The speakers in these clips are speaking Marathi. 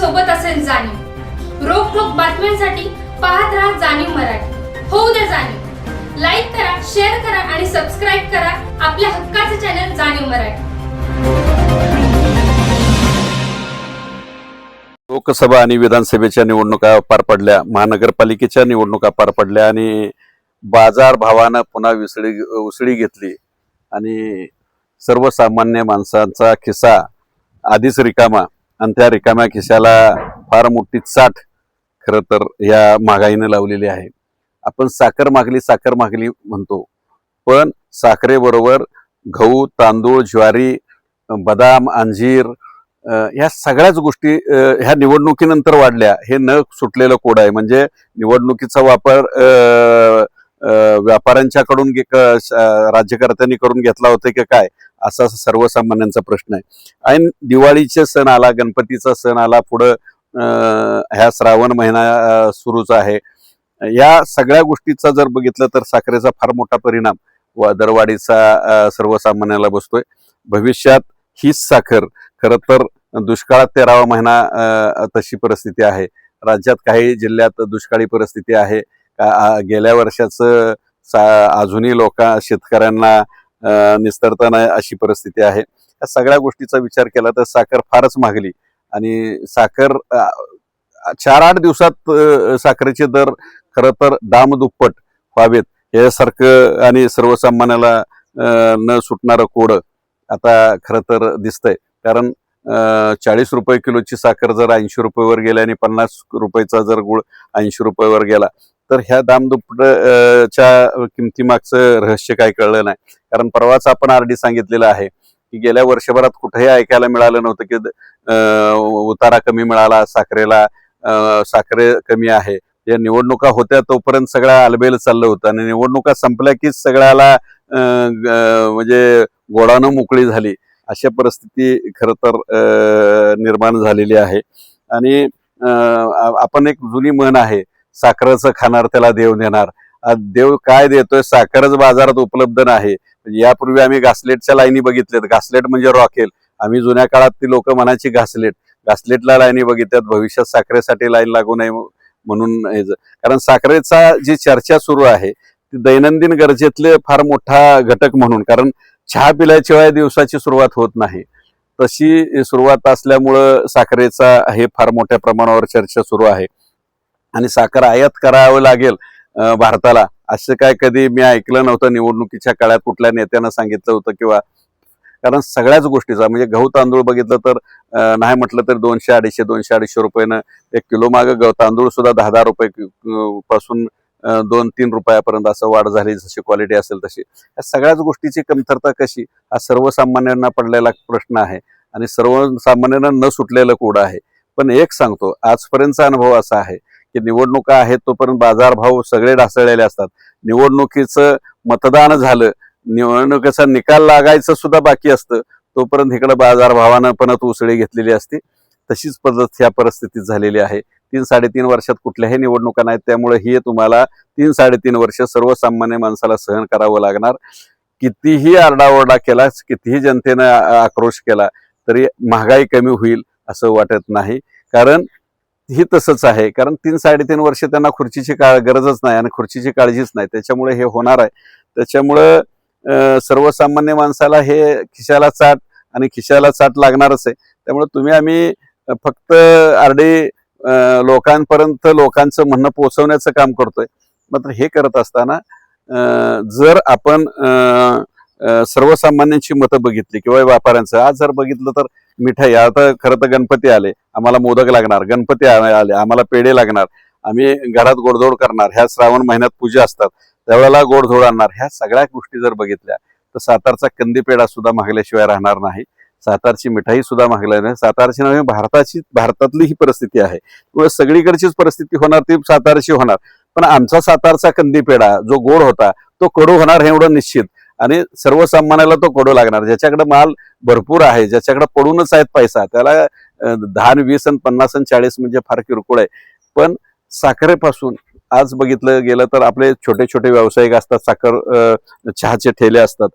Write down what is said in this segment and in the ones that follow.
सोबत असेल जाणीव। रोखोक बातम्यांसाठी पाहत राहा जाणीव मराठी। होऊ द्या जाणीव। लाईक करा, शेअर करा आणि सबस्क्राईब करा आपल्या हक्काचे चॅनल जाणीव मराठी। लोकसभा आणि विधानसभेच्या निवडणुका पार पडल्या, महानगरपालिकेच्या निवडणुका पार पडल्या आणि बाजार भावानं पुन्हा उसळी घेतली आणि सर्वसामान्य माणसांचा खिसा आधीच रिकामा आणि त्या रिकाम्या खिशाला फार मोठी चाट खरं तर या महागाईने लावलेली आहे। आपण साखर मागली म्हणतो, पण साखरेबरोबर गहू, तांदूळ, ज्वारी, बदाम, अंजीर ह्या सगळ्याच गोष्टी ह्या निवडणुकीनंतर वाढल्या। हे न सुटलेलं कोड आहे। म्हणजे निवडणुकीचा वापर व्यापाऱ्यांच्याकडून राज्यकर्त्यांनी करून घेतला होता की काय, असा सर्वसामान्यांचा प्रश्न आहे। आणि दिवाळीचे सण आला, गणपतीचा सण आला, पुढं ह्या श्रावण महिना सुरूच आहे। या सगळ्या गोष्टीचा जर बघितलं तर साखरेचा फार मोठा परिणाम व दरवाढीचा सर्वसामान्याला बसतोय। भविष्यात हीच साखर खरं तर दुष्काळात 13वा महिना तशी परिस्थिती आहे। राज्यात काही जिल्ह्यात दुष्काळी परिस्थिती आहे। गेल्या वर्षाचं अजूनही शेतकऱ्यांना निस्तरता नाही अशी परिस्थिती आहे। या सगळ्या गोष्टीचा विचार केला तर साखर फारच महागली आणि साखर 4-8 दिवसात साखरेचे दर खरं तर दामदुप्पट व्हावेत यासारखं आणि सर्वसामान्याला न सुटणारं कोड आता खरं तर दिसतंय। कारण 40 रुपये किलोची साखर जर 80 रुपयेवर गेली आणि 50 रुपयाचा जर गुळ 80 रुपयेवर गेला तर ह्या दामदुप्पटच्या किमतीमागचं रहस्य काय कळलं नाही। कारण परवाच आपण आरडी सांगितलेलं आहे की गेल्या वर्षभरात कुठेही ऐकायला मिळालं नव्हतं की उतारा कमी मिळाला साखरेला, साखरे कमी आहे। या निवडणुका होत्या तोपर्यंत सगळ्या आलबेल चाललं होतं आणि निवडणुका संपल्या की सगळ्याला म्हणजे गोडानं मोकळी झाली अशा परिस्थिती खरं तर निर्माण झालेली आहे। आणि आपण एक जुनी म्हण आहे, साखरेचं खाणार त्याला देव देणार। देव काय देतोय, साखरच बाजारात उपलब्ध नाही। यापूर्वी आम्ही घासलेटच्या लाईनी बघितल्यात। घासलेट म्हणजे रॉकेल, आम्ही जुन्या काळात ती लोक म्हणायची घासलेटला लाईनी बघितल्यात। भविष्यात साखरेसाठी लाईन लागू नये म्हणून कारण साखरेचा जी चर्चा सुरू आहे ती दैनंदिन गरजेतले फार मोठा घटक म्हणून, कारण चहा पिल्याशिवाय दिवसाची सुरुवात होत नाही तशी सुरुवात असल्यामुळं साखरेचा हे फार मोठ्या प्रमाणावर चर्चा सुरू आहे। आणि साखर आयात करावं लागेल भारताला असं काय कधी मी ऐकलं नव्हतं। निवडणुकीच्या काळात कुठल्या नेत्यानं सांगितलं होतं किंवा, कारण सगळ्याच गोष्टीचा म्हणजे गहू तांदूळ बघितलं तर नाही म्हटलं तर 200-250 रुपयानं एक किलो मागं तांदूळ सुद्धा 10 रुपये पासून 2-3 रुपयापर्यंत असं वाढ झाली, जशी क्वालिटी असेल तशी। या सगळ्याच गोष्टीची कमतरता कशी हा सर्वसामान्यांना पडलेला प्रश्न आहे आणि सर्वसामान्यांना न सुटलेलं कोड आहे। पण एक सांगतो, आजपर्यंतचा अनुभव असा आहे की निवडणुका आहेत तोपर्यंत बाजारभाव सगळे ढासळलेले असतात। निवडणुकीचं मतदान झालं, निवडणुकीचा निकाल लागायचं सुद्धा बाकी असतं, तोपर्यंत इकडे बाजारभावानं पण उसळी घेतलेली असते। तशीच पद्धत ह्या परिस्थितीत झालेली आहे। 3-3.5 वर्षात कुठल्याही निवडणुका नाहीत, त्यामुळे ही तुम्हाला 3-3.5 वर्ष सर्वसामान्य माणसाला सहन करावं लागणार। कितीही आरडाओरडा केला, कितीही जनतेनं आक्रोश केला तरी महागाई कमी होईल असं वाटत नाही। कारण ही तसंच आहे, कारण 3-3.5 वर्ष त्यांना खुर्चीची गरजच नाही आणि खुर्चीची काळजीच नाही, त्याच्यामुळे हे होणार आहे। त्याच्यामुळं सर्वसामान्य माणसाला हे खिशाला चाट लागणारच आहे। त्यामुळे तुम्ही आम्ही फक्त आरडी लोकांपर्यंत लोकांचं म्हणणं पोहोचवण्याचं काम करतोय। मात्र हे करत असताना जर आपण सर्वसामान्यांची मतं बघितली किंवा व्यापाऱ्यांचं आज जर बघितलं तर मिठाई, आता खरं तर गणपती आले, आम्हाला मोदक लागणार, गणपती आले आम्हाला पेढे लागणार, आम्ही घरात गोडधोड करणार, ह्या श्रावण महिन्यात पूजा असतात त्यावेळेला गोडधोड आणणार। ह्या सगळ्या गोष्टी जर बघितल्या तर सातारचा कंदी पेढा सुद्धा महागल्याशिवाय राहणार नाही, सातारची मिठाई सुद्धा महागल्या नाही। सातारची नव्हे, भारतातली ही परिस्थिती आहे। त्यामुळे सगळीकडचीच परिस्थिती होणार ती सातारची होणार, पण आमचा सातारचा कंदी पेढा जो गोड होता तो कडू होणार हे एवढं निश्चित। आणि सर्वसामान्याला तो कडू लागणार। ज्याच्याकडे माल भरपूर आहे, ज्याच्याकडे पडूनच आहेत पैसा, त्याला 10, 20 आणि 50 आणि 40 म्हणजे फार किरकोळ आहे। पण साखरेपासून आज बघितलं गेलं तर आपले छोटे छोटे व्यावसायिक असतात, चहाचे ठेले असतात,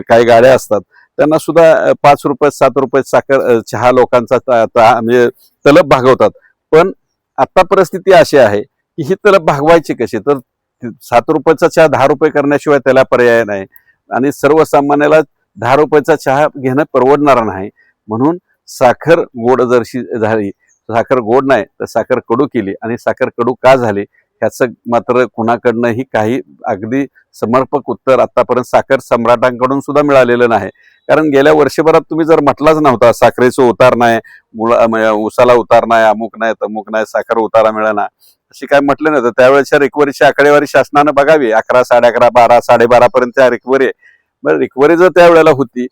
काही गाड्या असतात, त्यांना सुद्धा 5 रुपये 7 रुपये साखर चहा लोकांचा म्हणजे तलब भागवतात. पण आता परिस्थिती अशी आहे की ही तलब भागवायची कशी, तर 7 रुपयाचा चहा 10 रुपये करण्याशिवाय त्याला पर्याय नाही आणि सर्वसामान्याला 10 रुपयाचा चहा घेणं परवडणार नाही. म्हणून साखर गोड जरशी झाली, साखर गोड नाही तर साखर कडू केली. आणि साखर कडू का झाली ह्याचं मात्र कुणाकडनंही काही अगदी समर्पक उत्तर आतापर्यंत साखर सम्राटांकडून सुद्धा मिळालेलं नाही. कारण गेल्या वर्षभरात तुम्ही जर म्हटलाच नव्हता साखरेचं उतार नाही, उसाला उतार नाही, अमुक नाही तमुक नाही, साखर उतारा मिळाला अशी काय म्हटलं नाही, तर त्यावेळेच्या रिकव्हरीची आकडेवारी शासनानं बघावी. 11, 11.5, 12, 12.5 पर्यंत रिकव्हरी आहे. बरं, रिकव्हरी जर त्यावेळेला होती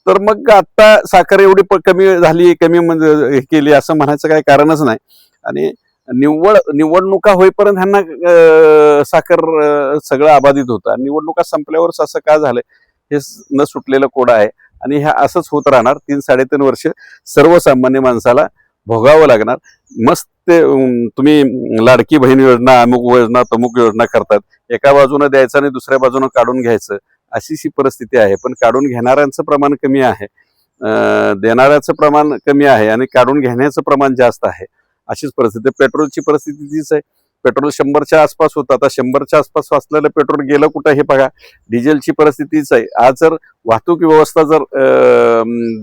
तर मग आता साखर एवढी कमी झाली, कमी म्हणजे केली असं म्हणायचं काही कारणच नाही. आणि निवडणुका होईपर्यंत ह्यांना साखर सगळं अबाधित होतं आणि निवडणुका संपल्यावरच असं का झालंय हे न सुटलेलं कोड आहे. आणि ह्या असंच होत राहणार. 3-3.5 वर्ष सर्वसामान्य माणसाला भोगावं लागणार. मस्त ते तुम्ही लाडकी बहीण योजना, अमुक योजना तमुक योजना करतात, एका बाजूनं द्यायचं आणि दुसऱ्या बाजूनं काढून घ्यायचं, अशी परिस्थिती आहे. पण काढून घेणाऱ्यांचं प्रमाण कमी आहे, देणाऱ्याचं प्रमाण कमी आहे आणि काढून घेण्याचं प्रमाण जास्त आहे. अशीच परिस्थिती. पेट्रोलची परिस्थिती तीच आहे. पेट्रोल 100च्या आसपास होतं, आता 100च्या आसपास असलेलं पेट्रोल गेलं कुठं हे बघा. डिझेलची परिस्थितीच आहे. आज जर वाहतूक व्यवस्था जर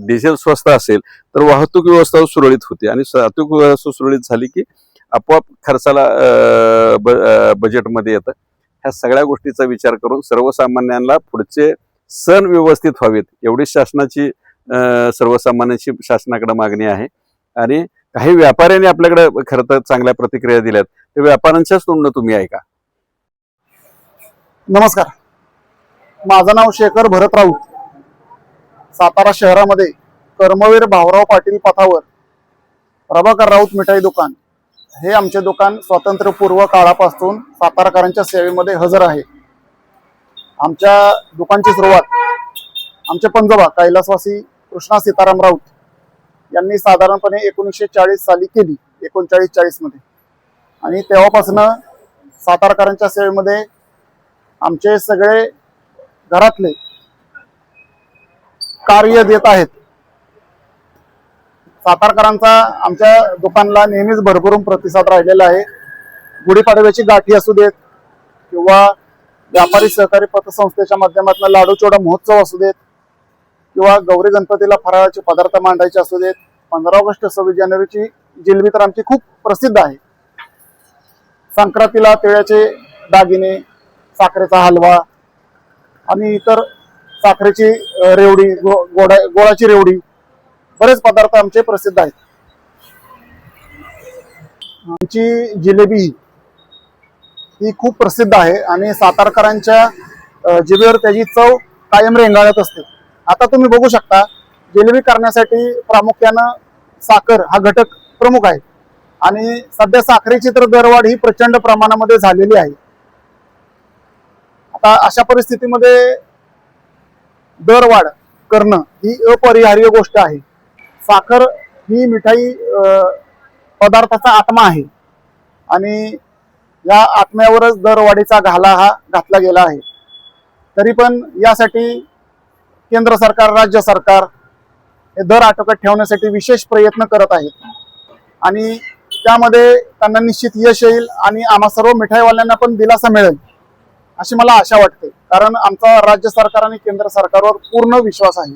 डिझेल स्वस्त असेल तर वाहतूक व्यवस्था सुरळीत होते आणि वाहतूक व्यवस्था सुरळीत झाली की आपोआप खर्चाला बजेटमध्ये येतं. ह्या सगळ्या गोष्टीचा विचार करून सर्वसामान्यांना पुढचे सण व्यवस्थित व्हावेत एवढी शासनाची सर्वसामान्यांची शासनाकडे मागणी आहे. आणि काही व्यापाऱ्यांनी आपल्याकडे खरं तर चांगल्या प्रतिक्रिया दिल्यात, ते व्यापाऱ्यांच्याच तोंडनं तुम्ही ऐका. नमस्कार, माझं नाव शेखर भरत राऊत. सातारा शहरामध्ये कर्मवीर भाऊराव पाटील पथावर प्रभाकर राऊत मिठाई दुकान हे आमचे दुकान स्वातंत्र्यपूर्व काळापासून साताराकरांच्या सेवेमध्ये हजर आहे. आमच्या दुकानची सुरुवात आमचे पंजोबा कैलासवासी कृष्णा सीताराम राऊत यांनी साधारणपणे 1940 साली केली, 39-40 मध्ये. आणि तेव्हापासून सातारकरांच्या सेवेमध्ये आमचे सगळे घरातले कार्य देत आहेत. सातारकरांचा आमच्या दुकानला नेहमीच भरभरून प्रतिसाद राहिलेला आहे. गुढीपाडव्याची गाठी असू देत किंवा व्यापारी सहकारी पतसंस्थेच्या माध्यमातून लाडू चोडा महोत्सव असू देत किंवा गौरी गणपतीला फराळाचे पदार्थ मांडायचे असू देत, 15 ऑगस्ट 26 जानेवारीची जिलबी तर आमची खूप प्रसिद्ध आहे. संक्रांतीला तिळाचे दागिने, साखरेचा हलवा आणि इतर साखरेची रेवडी, गोळाची रेवडी, बरेच पदार्थ आमचे प्रसिद्ध आहेत. आमची जिलेबी ही खूप प्रसिद्ध आहे आणि सातारकरांच्या जिभेवर त्याची चव कायम रेंगाळत असते. आता तुम्ही बघू शकता, जिलेबी करण्यासाठी प्रामुख्यानं साखर हा घटक प्रमुख आहे आणि सध्या साखरेची तर दरवाढ ही प्रचंड प्रमाणामध्ये झालेली आहे. आता अशा परिस्थितीमध्ये दरवाढ करणं ही अपरिहार्य गोष्ट आहे. साखर ही मिठाई पदार्थाचा आत्मा आहे आणि या आत्म्यावरच दरवाढीचा घाला हा घातला गेला आहे. तरी पण यासाठी केंद्र सरकार, राज्य सरकार हे दर आटोक्यात ठेवण्यासाठी विशेष प्रयत्न करत आहेत आणि त्यामध्ये त्यांना निश्चित यश येईल आणि आम्हा सर्व मिठाईवाल्यांना पण दिलासा मिळेल अशी मला आशा वाटते. कारण आमचा राज्य सरकार आणि केंद्र सरकारवर पूर्ण विश्वास आहे.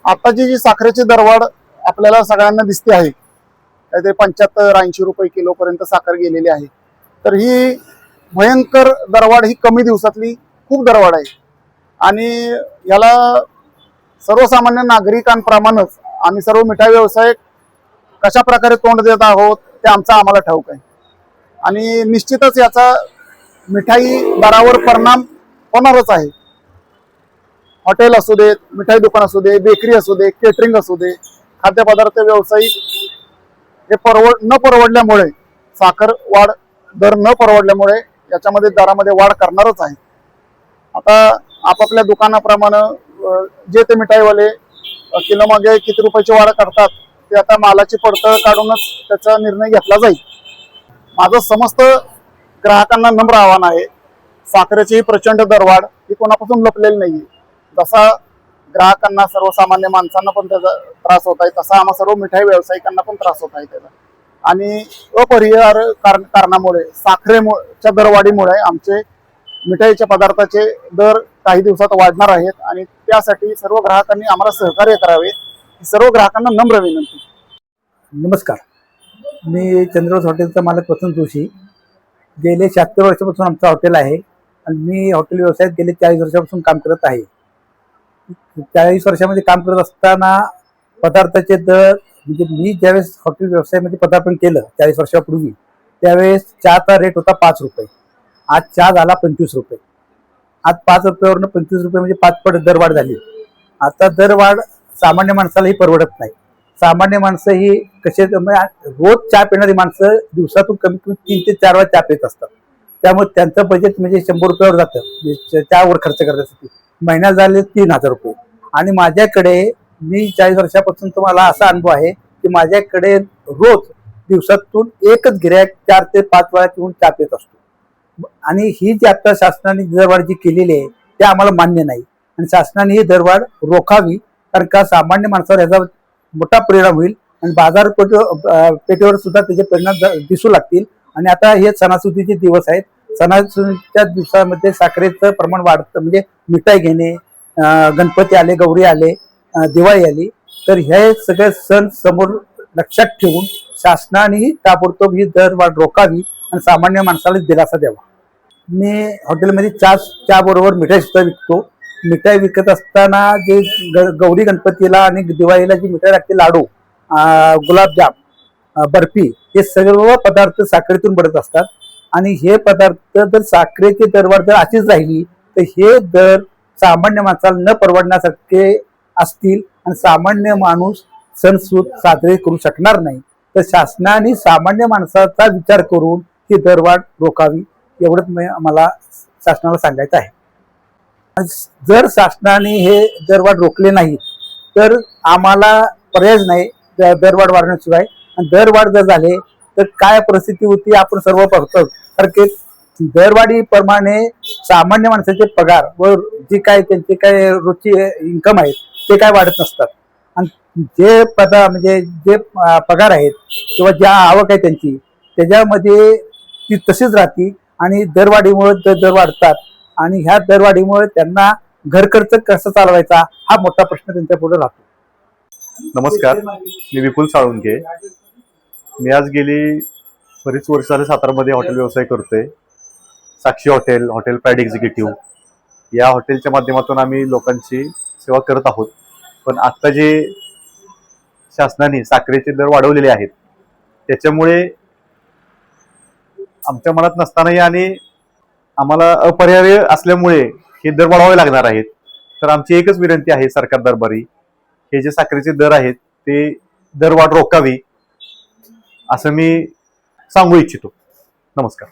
आताची जी साखरेची दरवाढ आपल्याला सगळ्यांना दिसते आहे, काहीतरी 75-80 रुपये किलो पर्यंत साखर गेलेली आहे. तर ही भयंकर दरवाढ ही कमी दिवसातली खूप दरवाढ आहे आणि याला सर्वसामान्य नागरिकांप्रमाणेच आम्ही सर्व मिठाई व्यावसायिक कशा प्रकारे तोंड देत आहोत ते आमचा आम्हाला ठाऊक आहे. आणि निश्चितच याचा मिठाई दरावर परिणाम होणारच आहे. हॉटेल असू देत, मिठाई दुकान असू दे, बेकरी असू दे, केटरिंग असू दे, खाद्यपदार्थ व्यावसायिक हे न परवडल्यामुळे, साखर वाढ दर न परवडल्यामुळे याच्यामध्ये दरामध्ये वाढ करणारच आहे. आता आपापल्या दुकानाप्रमाणे जे ते मिठाईवाले किलो मागे किती रुपयाची वाढ करतात ते आता मालाची पडतळ काढूनच त्याचा निर्णय घेतला जाईल. माझं समस्त ग्राहकांना नम्र आव्हान आहे, साखरेची प्रचंड दरवाढ ही कोणापासून लपलेली नाहीये. जसा ग्राहकांना, सर्वसामान्य माणसांना पण त्याचा त्रास होत आहे, तसा आम्हा सर्व मिठाई व्यावसायिकांना पण त्रास होत आहे त्याचा. आणि अपरिहार्य कारणामुळे साखरेच्या दरवाढीमुळे आमचे मिठाईच्या पदार्थाचे दर काही दिवसात वाढणार आहेत आणि त्यासाठी सर्व ग्राहकांनी आम्हाला सहकार्य करावे, सर्व ग्राहकांना नम्र विनंती. नमस्कार, मी चंद्रवंश हॉटेलचा मालक वसंत जोशी. गेले 76 वर्षापासून आमचं हॉटेल आहे आणि मी हॉटेल व्यवसायात गेले 40 वर्षापासून काम करत आहे. 40 वर्षामध्ये काम करत असताना पदार्थाचे दर, म्हणजे मी ज्यावेळेस हॉटेल व्यवसायामध्ये पदार्पण केलं 40 वर्षापूर्वी, त्यावेळेस चहाचा रेट होता 5 रुपये. आज चहा झाला 25 रुपये. आज 5 रुपयावरनं 25 रुपये म्हणजे 5 पट दरवाढ झाली. आता दरवाढ सामान्य माणसालाही परवडत नाही. सामान्य माणसं ही कसे, रोज चहा पिणारी माणसं दिवसातून कमीत कमी 3 ते 4 वेळा चहा पित असतात. त्यामुळे त्यांचं बजेट म्हणजे 100 रुपयावर जातं चहावर खर्च करण्यासाठी. महिन्यात झाले 3000 रुपये. आणि माझ्याकडे, मी 40 वर्षापासून तुम्हाला असा अनुभव आहे की माझ्याकडे रोज दिवसातून एकच गिऱ्हाईक 4 ते 5 वेळा येऊन चहा पित असतो. आणि ही जी आता शासनाने दरवाढ जी केलेली आहे ते आम्हाला मान्य नाही आणि शासनाने ही दरवाढ रोखावी, कारण का सामान्य माणसावर याचा मोठा परिणाम होईल आणि बाजारपेठेवर सुद्धा त्याचे परिणाम दिसू लागतील. आणि आता हे सणासुदीचे दिवस आहेत. सणासुदीच्या दिवसामध्ये साखरेचं प्रमाण वाढतं, म्हणजे मिठाई घेणे, गणपती आले, गौरी आले, दिवाळी आली, तर हे सगळे सण समोर लक्षात ठेवून शासनानेही ताबडतोब ही दरवाढ रोखावी आणि सामान्य माणसाला दिलासा द्यावा. मी हॉटेलमध्ये चहा बरोबर मिठाई सुद्धा विकतो. मिठाई विकत असताना जे गौरी गणपतीला आणि दिवाळीला जी मिठाई लागते, लाडू, गुलाबजाम, बर्फी, हे सर्व पदार्थ साखरेतून बनत असतात. आणि हे पदार्थ जर साखरेची दरवाढ जर अशीच राहिली तर हे दर सामान्य माणसाला न परवडण्यासारखे असतील आणि सामान्य माणूस सणसूद साजरे करू शकणार नाही. तर शासनाने सामान्य माणसाचा विचार करून ही दरवाढ रोखावी, एवढंच मला शासनाला सांगायचं आहे. जर शासनाने हे दरवाढ रोखले नाही तर आम्हाला पर्यायच नाही दरवाढ वाढण्याशिवाय. आणि दरवाढ जर झाले तर काय परिस्थिती होती आपण सर्व पाहतो. कारण की दरवाढीप्रमाणे सामान्य माणसाचे पगार व जे काय त्यांचे काय रोजची इन्कम आहेत ते काय वाढत नसतात. आणि जे म्हणजे जे पगार आहेत किंवा ज्या आवक आहे त्यांची, त्याच्यामध्ये ती तशीच राहते. आणि दरवाढीमुळे दर वाढतात आणि ह्या दरवाढीमुळे त्यांना घरखर्च कसा चालवायचा हा मोठा प्रश्न त्यांच्या पुढे राहतो. नमस्कार, मी विपुल साळुंके. मी आज गेली बरीच वर्ष झाले सातारामध्ये हॉटेल व्यवसाय करतोय. साक्षी हॉटेल, हॉटेल प्राईड एक्झिक्युटिव्ह या हॉटेलच्या माध्यमातून आम्ही लोकांची सेवा करत आहोत. पण आता जे शासनाने साखरेचे दर वाढवलेले आहेत त्याच्यामुळे आमच्या मनात नसतानाही आणि आम्हाला अपरिहार्य असल्यामुळे हे दर वाढवावे लागणार आहेत. तर आमची एकच विनंती आहे सरकार दरबारी, हे जे साखरेचे दर आहेत ते दरवाढ रोखावी असं मी सांगू इच्छितो. नमस्कार.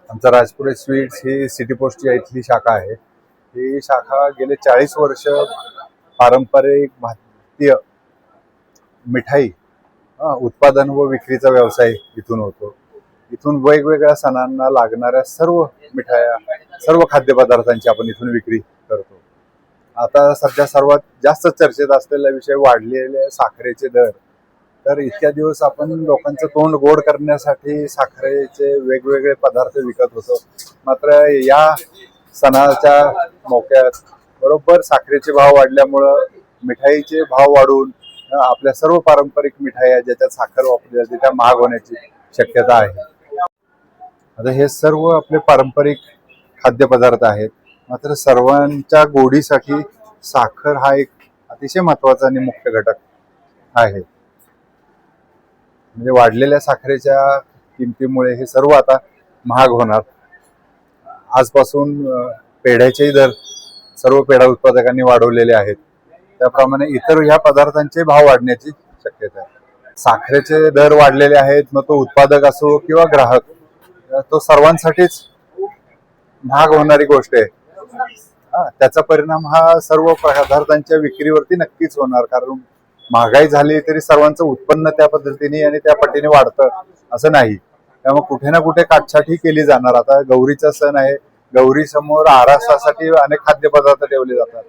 आमचा राजपुरे स्वीट्स ही सिटी पोस्ट या इथली शाखा आहे. ही शाखा गेले 40 वर्ष पारंपरिक भारतीय मिठाई उत्पादन व विक्रीचा व्यवसाय इथून होतो. इथून वेगवेगळ्या सणांना लागणाऱ्या सर्व मिठाया, सर्व खाद्यपदार्थांची आपण इथून विक्री करतो. आता सध्या सर्वात जास्त चर्चेत असलेला विषय वाढलेले साखरेचे दर. तर इतक्या दिवस आपण लोकांचं तोंड गोड करण्यासाठी साखरेचे वेगवेगळे पदार्थ विकत होतो. मात्र या सणाच्या मोक्यात बरोबर साखरेचे भाव वाढल्यामुळं मिठाईचे भाव वाढून आपल्या सर्व पारंपरिक मिठाया ज्याच्यात साखर वापरली जाते त्या महाग होण्याची शक्यता आहे. आता हे सर्व आपले पारंपरिक खाद्यपदार्थ आहेत. मात्र सर्वांच्या गोडीसाठी साखर हा एक अतिशय महत्त्वाचा आणि मुख्य घटक आहे. म्हणजे वाढलेल्या साखरेच्या किमतीमुळे हे सर्व आता महाग होणार. आजपासून पेढ्याचेही दर सर्व पेढा उत्पादकांनी वाढवलेले आहेत. त्याप्रमाणे इतर ह्या पदार्थांचे भाव वाढण्याची शक्यता आहे. साखरेचे दर वाढलेले आहेत, मग तो उत्पादक असो किंवा ग्राहक, तो सर्वांसाठीच महाग होणारी गोष्ट आहे. त्याचा परिणाम हा सर्व पदार्थांच्या विक्रीवरती नक्कीच होणार. कारण महागाई झाली तरी सर्वांचं उत्पन्न त्या पद्धतीने आणि त्या पटीने वाढतं असं नाही. त्यामुळे कुठे ना कुठे काटछाट ही केली जाणार. आता गौरीचा सण आहे, गौरी समोर आरासासाठी अनेक खाद्यपदार्थ ठेवले जातात.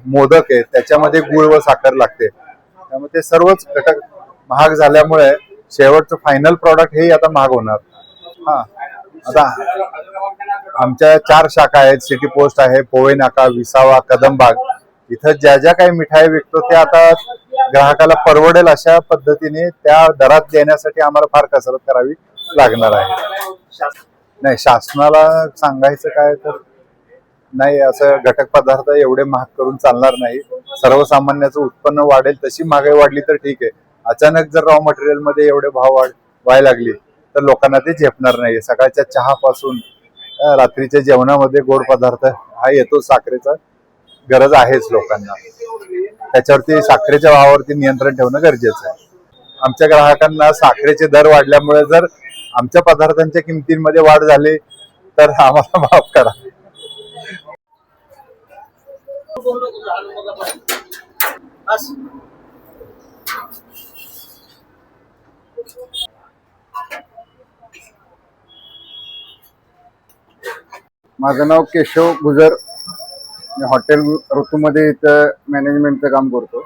मोदक आहे, त्याच्यामध्ये गुळ व साखर लागते. त्यामुळे ते सर्वच घटक महाग झाल्यामुळे शेवटचं फायनल प्रॉडक्ट हे आता महाग होणार. आता आमच्या 4 शाखा आहेत. सिटी पोस्ट आहे, पोवई नाका, विसावा, कदमबाग. इथं ज्या ज्या काही मिठाई विकतो त्या आता ग्राहकाला परवडेल अशा पद्धतीने त्या दरात देण्यासाठी आम्हाला फार कसरत करावी लागणार आहे. नाही, शासनाला सांगायचं काय तर नाही, असं घटक पदार्थ एवढे महाग करून चालणार नाही. सर्वसामान्याचं उत्पन्न वाढेल तशी महागाई वाढली तर ठीक आहे. अचानक जर रॉ मटेरियल मध्ये एवढे भाव व्हायला लागली तर लोकांना ते झेपणार नाही. सकाळच्या चहापासून रात्रीच्या जेवणामध्ये गोड पदार्थ हा येतो. साखरेचा गरज आहेच लोकांना. त्याच्यावरती साखरेच्या भावावरती नियंत्रण ठेवणं गरजेचं आहे. आमच्या ग्राहकांना साखरेचे दर वाढल्यामुळे जर आमच्या पदार्थांच्या किमतींमध्ये वाढ झाली तर आम्हाला माफ करा. माझं नाव केशव गुजर. मी हॉटेल ऋतूमध्ये इथं मॅनेजमेंटचं काम करतो.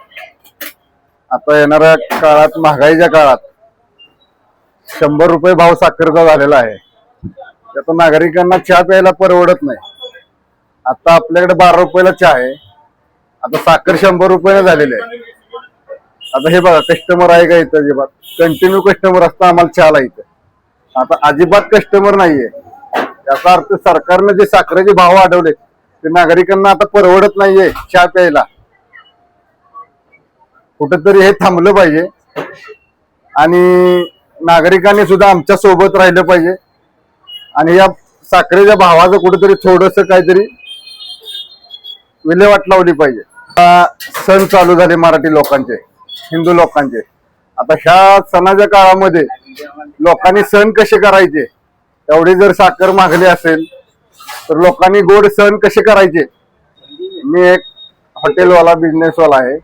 आता येणाऱ्या काळात, महागाईच्या काळात 100 रुपये भाव साखरेचा झालेला आहे. त्यातून नागरिकांना चहा प्यायला परवडत नाही. आता आपल्याकडे 12 रुपयाला चहा आहे, आता साखर 100 रुपयाला झालेली आहे. आता हे बघा, कस्टमर आहे का इथं? अजिबात कंटिन्यू कस्टमर असतं आम्हाला चहाला इथं. आता अजिबात कस्टमर नाहीये. याचा अर्थ सरकारने जे साखरेचे भाव वाढवले ते नागरिकांना आता परवडत नाहीये चहा प्यायला. कुठेतरी हे थांबलं पाहिजे आणि नागरिकांनी सुद्धा आमच्या सोबत राहिलं पाहिजे आणि या साखरेच्या भावाचं कुठेतरी थोडंसं काहीतरी विल्हेवाट लावली पाहिजे. सण चालू झाले मराठी लोकांचे, हिंदू लोकांचे. आता ह्या सणाच्या काळामध्ये लोकांनी सण कसे करायचे, एवढी जर साखर मागली असेल तर लोकांनी गोड सण कसे करायचे? मी एक हॉटेलवाला, बिझनेसवाला आहे,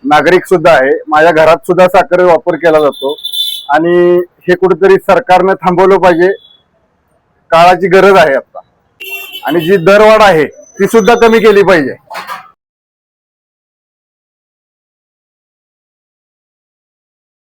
नागरिक सुद्धा आहे. माझ्या घरात सुद्धा साखर वापर केला जातो आणि हे कुठेतरी सरकारने थांबवलं पाहिजे. काळाची गरज आहे आता. आणि जी दरवाढ आहे ती सुद्धा कमी केली पाहिजे.